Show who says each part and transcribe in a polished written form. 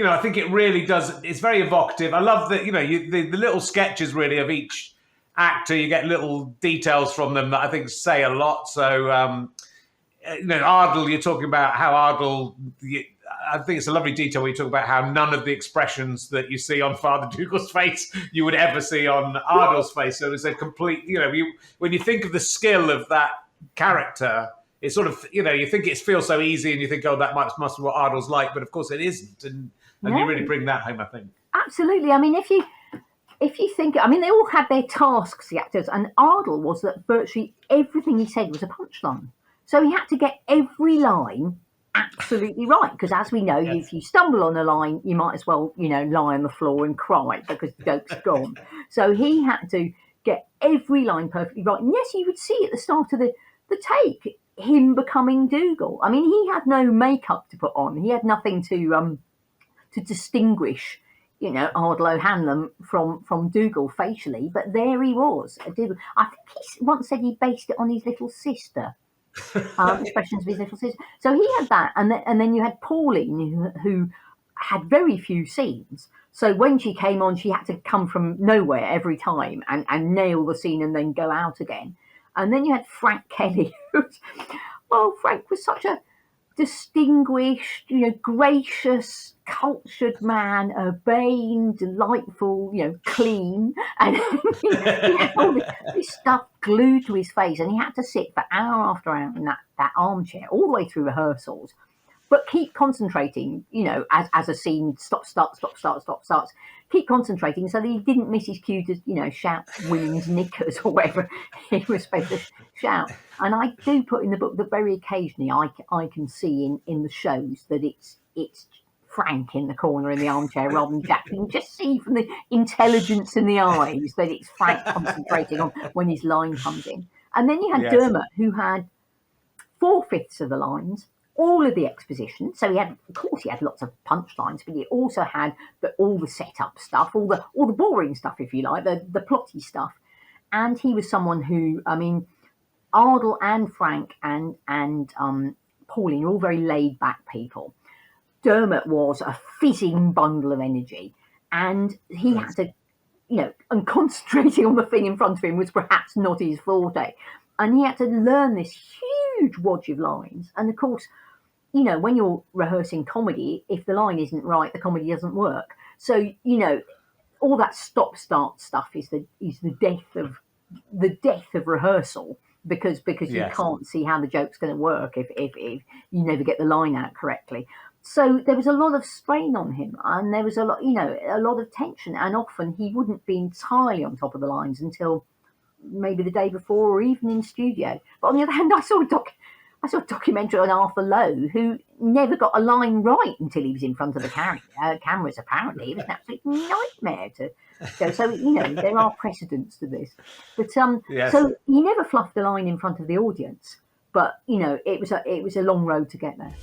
Speaker 1: I think it really does. It's very evocative. I love that, the little sketches really of each actor. You get little details from them that I think say a lot. So, Ardle, you're talking about how Ardle, I think it's a lovely detail where you talk about how none of the expressions that you see on Father Dougal's face you would ever see on Ardle's face. So it's a complete, when you think of the skill of that character, it's sort of, you think it feels so easy and you think, oh, that must be what Ardle's like. But of course it isn't. And you really bring that home, I think.
Speaker 2: Absolutely. I mean, if you think, I mean, they all had their tasks, the actors, and Ardle was that virtually everything he said was a punchline. So he had to get every line absolutely right, because as we know,
Speaker 1: Yes.
Speaker 2: if you stumble on a line, you might as well, lie on the floor and cry because the joke's gone. So he had to get every line perfectly right. And yes, you would see at the start of the take him becoming Dougal. I mean, he had no makeup to put on. He had nothing to distinguish, Ardle O'Hanlon from Dougal facially, but there he was, a Dougal. I think he once said he based it on his little sister. Expressions of his little sister. So he had that, and then you had Pauline, who had very few scenes. So when she came on, she had to come from nowhere every time and nail the scene and then go out again. And then you had Frank Kelly. Frank was such a distinguished, gracious, cultured man, urbane, delightful, clean, and he had all this stuff glued to his face, and he had to sit for hour after hour in that armchair all the way through rehearsals, but keep concentrating, as a scene starts, keep concentrating so that he didn't miss his cue to, shout women's knickers or whatever he was supposed to shout. And I do put in the book that very occasionally I can see in the shows that it's Frank in the corner in the armchair rather than Jack. You can just see from the intelligence in the eyes that it's Frank concentrating on when his line comes in. And then you had Dermot, who had 4/5 of the lines, all of the exposition. So of course, he had lots of punchlines, but he also had all the setup stuff, all the boring stuff, if you like, the plotty stuff. And he was someone who, I mean, Ardle and Frank and Pauline are all very laid back people. Dermot was a fizzing bundle of energy, and he had to, and concentrating on the thing in front of him was perhaps not his forte. And he had to learn this huge wodge of lines. And of course, when you're rehearsing comedy, if the line isn't right, the comedy doesn't work. So, all that stop-start stuff is the death of rehearsal, because you can't see how the joke's going to work if you never get the line out correctly. So there was a lot of strain on him, and there was a lot of tension, and often he wouldn't be entirely on top of the lines until maybe the day before or even in studio. But on the other hand, I saw a documentary on Arthur Lowe, who never got a line right until he was in front of the cameras, apparently. It was an absolute nightmare to go. So, there are precedents to this. But so he never fluffed a line in front of the audience. But, it was a long road to get there.